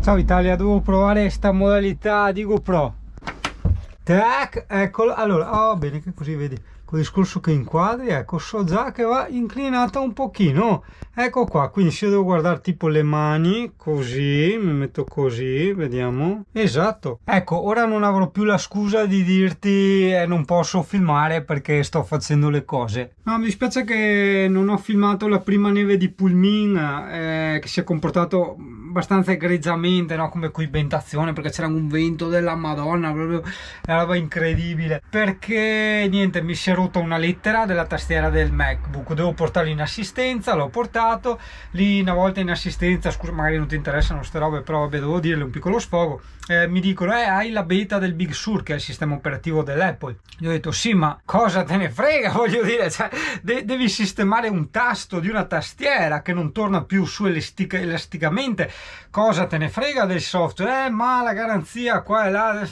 Ciao Italia, devo provare sta modalità di GoPro. Tac, eccolo. Allora, oh, bene che così vedi col discorso che inquadri, ecco, so già che va inclinata un pochino. Ecco qua, quindi se io devo guardare tipo le mani, così, mi metto così, vediamo. Esatto. Ecco, ora non avrò più la scusa di dirti non posso filmare perché sto facendo le cose. No, mi dispiace che non ho filmato la prima neve di Pulmin, che si è comportato abbastanza egregiamente, no? Come coibentazione, perché c'era un vento della Madonna, proprio una roba incredibile. Perché niente, mi si è rotta una lettera della tastiera del MacBook, devo portarlo in assistenza, l'ho portato lì una volta in assistenza. Scusa, magari non ti interessano queste robe, però vabbè, devo dirle un piccolo sfogo. Mi dicono hai la beta del Big Sur, che è il sistema operativo dell'Apple. Io ho detto sì, ma cosa te ne frega, voglio dire, cioè, devi sistemare un tasto di una tastiera che non torna più su elasticamente, cosa te ne frega del software, ma la garanzia qua e là.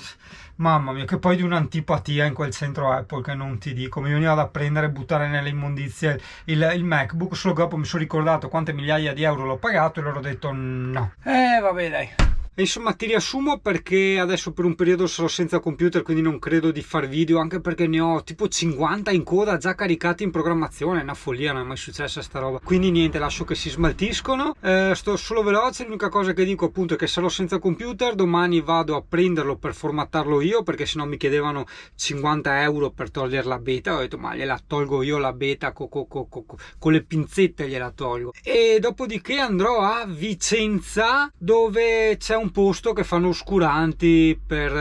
Mamma mia, che poi di un'antipatia in quel centro Apple che non ti dico. Mi veniva da prendere e buttare nelle immondizie il MacBook. Solo dopo mi sono ricordato quante migliaia di euro l'ho pagato e loro ho detto no. Vabbè, dai. E insomma, ti riassumo perché adesso per un periodo sarò senza computer, quindi non credo di far video, anche perché ne ho tipo 50 in coda già caricati in programmazione. È una follia, non è mai successa sta roba. Quindi niente, lascio che si smaltiscono. Sto solo veloce, l'unica cosa che dico appunto è che sarò senza computer. Domani vado a prenderlo per formattarlo io, perché sennò mi chiedevano 50 euro per togliere la beta. Ho detto ma gliela tolgo io la beta con le pinzette, gliela tolgo. E dopodiché andrò a Vicenza, dove c'è un posto che fanno oscuranti per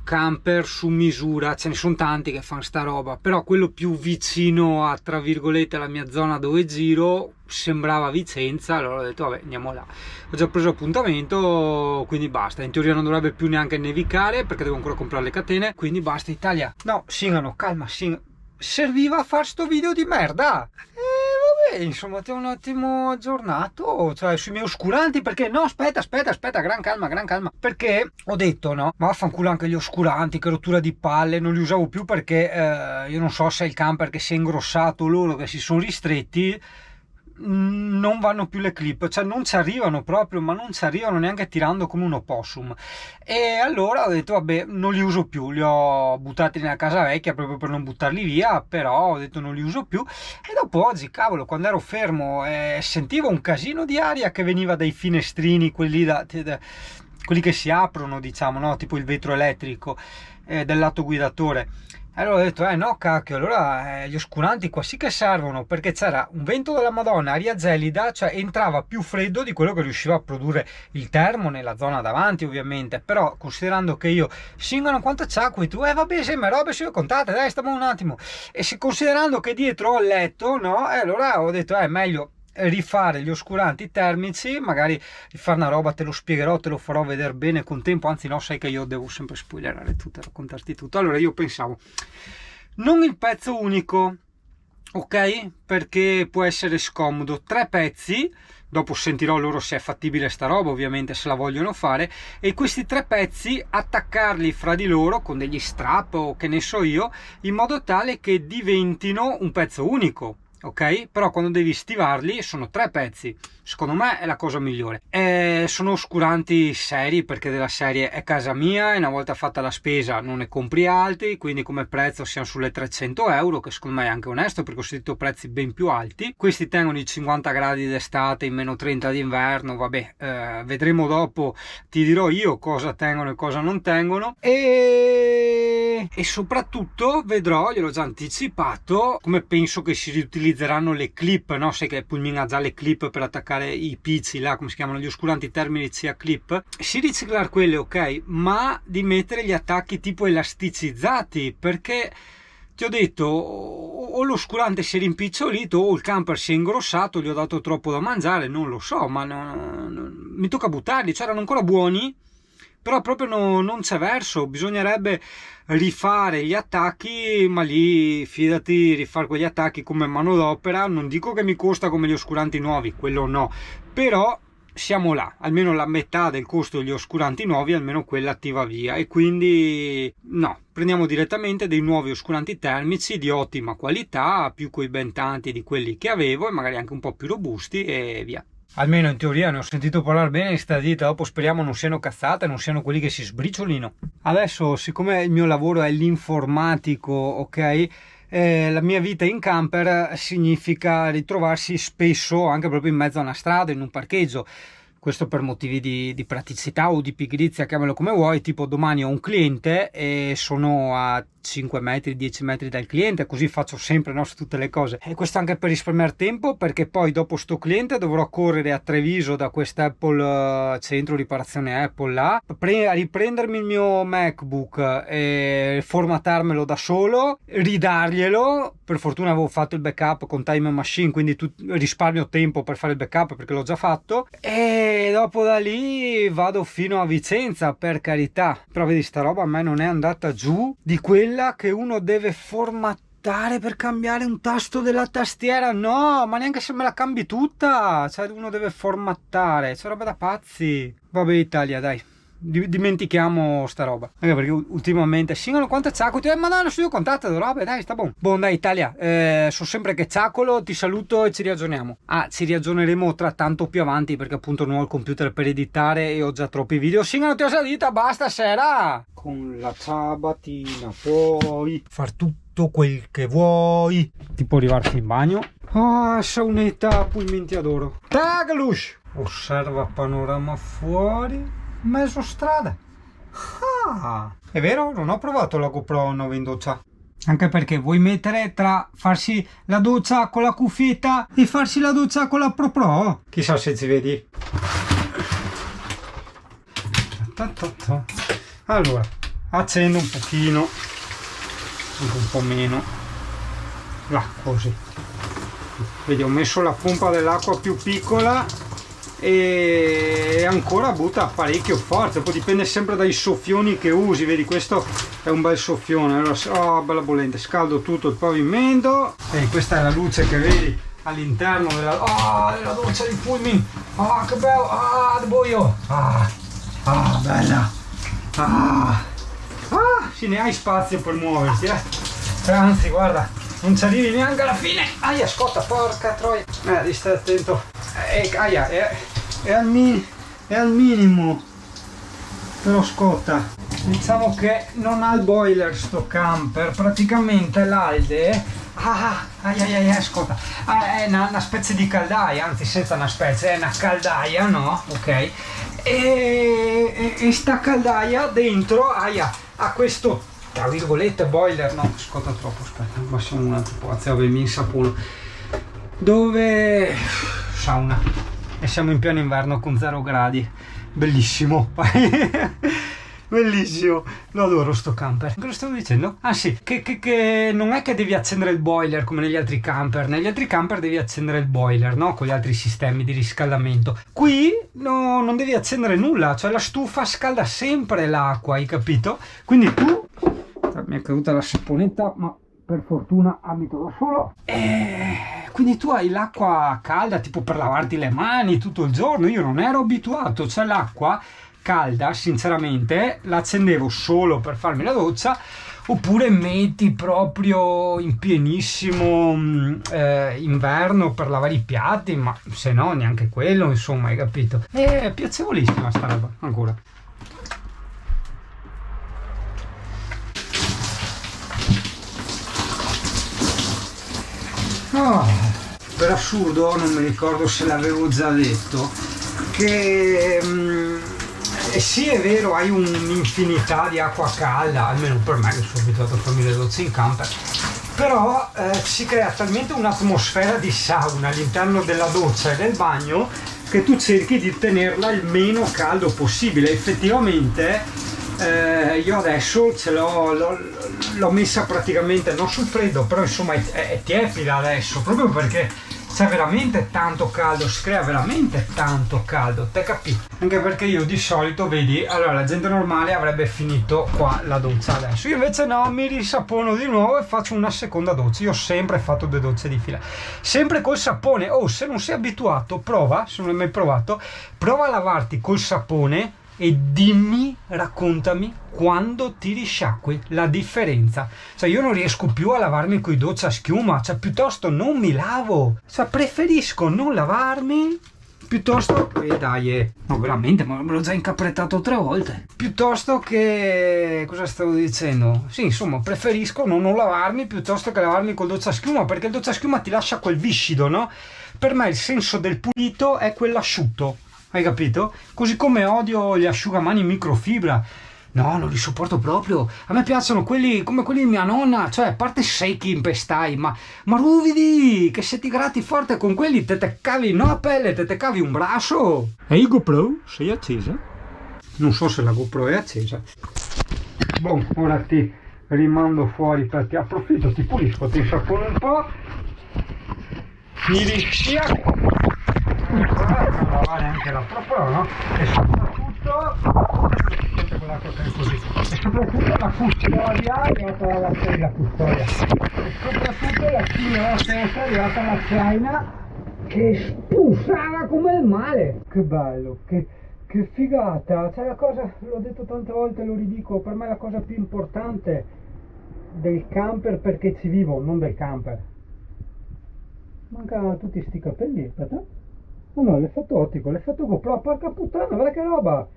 camper su misura. Ce ne sono tanti che fanno sta roba, però quello più vicino a, tra virgolette, la mia zona dove giro sembrava Vicenza. Allora ho detto vabbè, andiamo là. Ho già preso appuntamento, quindi basta. In teoria non dovrebbe più neanche nevicare, perché devo ancora comprare le catene, quindi basta. Italia, no, Singano, calma, serviva a fare sto video di merda. Insomma, ti ho un attimo aggiornato, cioè sui miei oscuranti, perché no, aspetta, gran calma, perché ho detto no, ma vaffanculo anche gli oscuranti, che rottura di palle, non li usavo più perché io non so se è il camper che si è ingrossato, loro che si sono ristretti, non vanno più le clip, cioè non ci arrivano proprio, ma non ci arrivano neanche tirando come un opossum. E allora ho detto vabbè, non li uso più, li ho buttati nella casa vecchia proprio per non buttarli via, però ho detto non li uso più. E dopo oggi, cavolo, quando ero fermo sentivo un casino di aria che veniva dai finestrini, quelli quelli che si aprono, diciamo, no? Tipo il vetro elettrico del lato guidatore. Allora ho detto no cacchio, allora gli oscuranti qua sì che servono, perché c'era un vento della Madonna, aria gelida, cioè entrava più freddo di quello che riusciva a produrre il termo nella zona davanti, ovviamente. Però considerando che io Singano, quanto c'ha qui tu? Vabbè, sì, ma robe se contate, dai, stiamo un attimo. E considerando che dietro ho il letto, no, allora ho detto è meglio rifare gli oscuranti termici, magari rifare una roba, te lo spiegherò, te lo farò vedere bene con tempo, anzi no, sai che io devo sempre spoilerare tutto, raccontarti tutto. Allora io pensavo non il pezzo unico, ok, perché può essere scomodo, 3 pezzi. Dopo sentirò loro se è fattibile sta roba, ovviamente, se la vogliono fare, e questi 3 pezzi attaccarli fra di loro con degli strap o che ne so io, in modo tale che diventino un pezzo unico. Ok, però quando devi stivarli sono 3 pezzi, secondo me è la cosa migliore. Sono oscuranti seri, perché della serie è casa mia e una volta fatta la spesa non ne compri altri, quindi come prezzo siamo sulle 300 euro, che secondo me è anche onesto perché ho sentito prezzi ben più alti. Questi tengono i 50 gradi d'estate, in meno 30 d'inverno, vabbè, vedremo dopo, ti dirò io cosa tengono e cosa non tengono. E soprattutto vedrò, gliel'ho già anticipato, come penso che si riutilizzeranno le clip, no? Sai che Pulmin ha già le clip per attaccare i pizzi là, come si chiamano, gli oscuranti termici a clip. Si riciclare quelle, ok, ma di mettere gli attacchi tipo elasticizzati, perché ti ho detto o l'oscurante si è rimpicciolito o il camper si è ingrossato, gli ho dato troppo da mangiare, non lo so, ma mi tocca buttarli, cioè erano ancora buoni, però proprio non c'è verso, bisognerebbe rifare gli attacchi, ma lì fidati, rifare quegli attacchi come manodopera, non dico che mi costa come gli oscuranti nuovi, quello no, però siamo là, almeno la metà del costo degli oscuranti nuovi, almeno quella ti va via, e quindi no, prendiamo direttamente dei nuovi oscuranti termici di ottima qualità, più coibentanti di quelli che avevo e magari anche un po' più robusti, e via. Almeno in teoria ne ho sentito parlare bene di sta ditta, dopo speriamo non siano cazzate, non siano quelli che si sbriciolino. Adesso, siccome il mio lavoro è l'informatico, ok? La mia vita in camper significa ritrovarsi spesso anche proprio in mezzo a una strada, in un parcheggio. Questo per motivi di praticità o di pigrizia, chiamalo come vuoi. Tipo domani ho un cliente e sono a 5 metri, 10 metri dal cliente, così faccio sempre, no, su tutte le cose. E questo anche per risparmiare tempo, perché poi dopo sto cliente dovrò correre a Treviso da quest'Apple centro riparazione Apple là, a riprendermi il mio MacBook e formatarmelo da solo, ridarglielo. Per fortuna avevo fatto il backup con Time Machine, quindi risparmio tempo per fare il backup perché l'ho già fatto, e dopo da lì vado fino a Vicenza, per carità. Però vedi, sta roba a me non è andata giù di quella che uno deve formattare per cambiare un tasto della tastiera. No, ma neanche se me la cambi tutta, cioè uno deve formattare, c'è roba da pazzi. Vabbè, Italia, dai, dimentichiamo sta roba, anche perché ultimamente singolo quanto ciacolo, ma no, non sono contatto di robe, dai, sta buono. Buon, dai Italia, so sempre che ciacolo, ti saluto e ci ragioniamo. Ci ragioneremo tra tanto più avanti, perché appunto non ho il computer per editare e ho già troppi video. Singolo, ti ho salita, basta sera. Con la ciabatina puoi far tutto quel che vuoi, tipo arrivarsi in bagno. Saunetta, poi ti adoro. Tagalus, osserva panorama fuori, mezzo strada. È vero, non ho provato la GoPro 9 in doccia, anche perché vuoi mettere tra farsi la doccia con la cuffietta e farsi la doccia con la Pro? Chissà se ci vedi. Allora, accendo un pochino, anche un po' meno, là, così. Vedi, ho messo la pompa dell'acqua più piccola e ancora butta parecchio forte, poi dipende sempre dai soffioni che usi. Vedi, questo è un bel soffione. Allora, bella bollente, scaldo tutto il pavimento. E questa è la luce che vedi all'interno della doccia di Pullman. Che bello, di buio, bella. Sì, ne hai spazio per muoverti, anzi guarda, non ci arrivi neanche alla fine. Scotta, porca troia, devi stare attento. È al minimo, però scotta. Diciamo che non ha il boiler sto camper, praticamente l'Alde scotta, è una specie di caldaia, anzi senza una specie, è una caldaia, no? Ok, e sta caldaia dentro ha questo, tra virgolette, boiler, no, scotta troppo, aspetta, passiamo un altro po', mi insapuno, dove sauna, e siamo in pieno inverno con 0 gradi, bellissimo. Bellissimo, lo adoro sto camper. Cosa stavo dicendo? Sì, che non è che devi accendere il boiler come negli altri camper. Negli altri camper devi accendere il boiler, no? Con gli altri sistemi di riscaldamento. Qui no, non devi accendere nulla, cioè la stufa scalda sempre l'acqua, hai capito? Quindi tu, mi è caduta la saponetta, ma per fortuna abito da solo, quindi tu hai l'acqua calda tipo per lavarti le mani tutto il giorno. Io non ero abituato, cioè l'acqua calda sinceramente la accendevo solo per farmi la doccia, oppure metti proprio in pienissimo inverno per lavare i piatti, ma se no neanche quello, insomma, hai capito? È piacevolissima sta roba, ancora. Per assurdo, non mi ricordo se l'avevo già detto, che sì, è vero, hai un'infinità di acqua calda, almeno per me che sono abituato a farmi le docce in camper, però si crea talmente un'atmosfera di sauna all'interno della doccia e del bagno che tu cerchi di tenerla il meno caldo possibile. Effettivamente io adesso l'ho messa praticamente non sul freddo, però insomma è tiepida adesso, proprio perché c'è veramente tanto caldo, si crea veramente tanto caldo, te capito? Anche perché io di solito, vedi, allora la gente normale avrebbe finito qua la doccia adesso, io invece no, mi risapono di nuovo e faccio una seconda doccia. Io ho sempre fatto 2 docce di fila, sempre col sapone. Se non sei abituato, prova, se non hai mai provato, prova a lavarti col sapone e dimmi, raccontami quando ti risciacqui la differenza. Cioè io non riesco più a lavarmi coi doccia a schiuma, cioè piuttosto non mi lavo, cioè preferisco non lavarmi piuttosto che dai, no veramente, ma me l'ho già incaprettato 3 volte, piuttosto che, cosa stavo dicendo, sì insomma preferisco non lavarmi piuttosto che lavarmi col docciaschiuma, perché il docciaschiuma ti lascia quel viscido, no? Per me il senso del pulito è quell'asciutto, hai capito? Così come odio gli asciugamani in microfibra. No, non li sopporto proprio. A me piacciono quelli come quelli di mia nonna, cioè a parte secchi impestai, ma ruvidi, che se ti gratti forte con quelli te cavi una pelle, te cavi un braccio. E il GoPro? Sei accesa? Non so se la GoPro è accesa. Boh, ora ti rimando fuori perché approfitto, ti pulisco, ti sapone un po'. Mi sia lavare anche la Pro, no? E soprattutto la custodia è arrivata alla serie custodia e soprattutto la signora stessa è arrivata alla zaina che spusava come il male. Che bello, che figata, cioè la cosa, l'ho detto tante volte, lo ridico, per me la cosa più importante del camper, perché ci vivo, non del camper. Mancano tutti sti capelli, aspetta. No, l'effetto ottico, l'effetto GoPro, porca puttana, guarda che roba!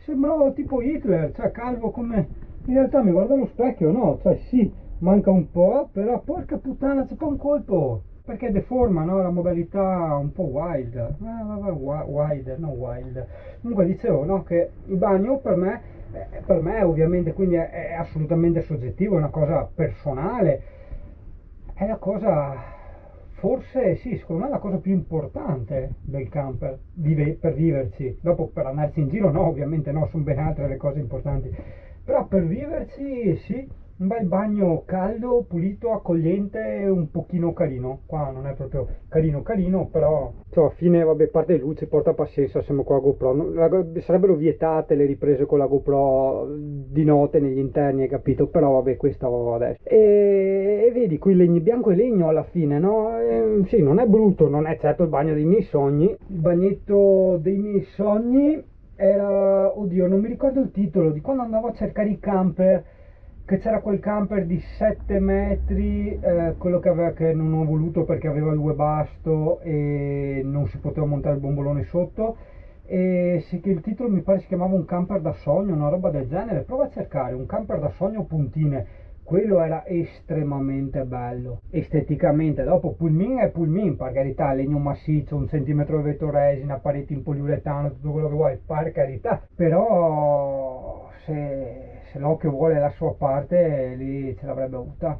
Sembravo tipo Hitler, cioè calvo come... In realtà mi guardo allo specchio, no? Cioè sì, manca un po', però porca puttana c'è un colpo! Perché deforma, no? La modalità un po' wild. Wild, no wild. Comunque dicevo, no? Che il bagno per me ovviamente, quindi è assolutamente soggettivo, è una cosa personale. È la cosa... Forse sì, secondo me è la cosa più importante del camper, per viverci. Dopo per andarci in giro no, ovviamente no, sono ben altre le cose importanti. Però per viverci sì, un bel bagno caldo, pulito, accogliente, un pochino carino. Qua non è proprio carino, però... Cioè, a fine, vabbè, parte le luci, porta pazienza, siamo con la GoPro. Sarebbero vietate le riprese con la GoPro di notte negli interni, hai capito? Però vabbè, questo adesso. E vedi, qui legni bianco e legno alla fine, no? Sì, non è brutto, non è certo il bagno dei miei sogni. Il bagnetto dei miei sogni era, oddio, non mi ricordo il titolo, di quando andavo a cercare i camper, che c'era quel camper di 7 metri, quello che non ho voluto perché aveva il webasto e non si poteva montare il bombolone sotto, e sì, che il titolo mi pare si chiamava Un camper da sogno, una roba del genere. Prova a cercare Un camper da sogno puntine, quello era estremamente bello esteticamente. Dopo pulmin è pulmin, per carità, legno massiccio, 1 centimetro di vetro resina, pareti in poliuretano, tutto quello che vuoi, per carità, però se l'occhio vuole la sua parte lì ce l'avrebbe avuta.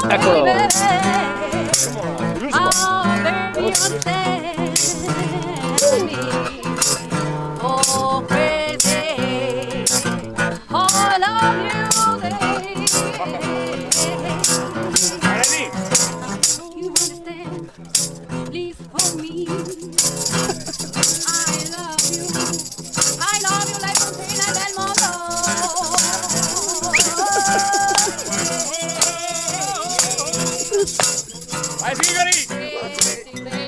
Eccolo. Vai Figari!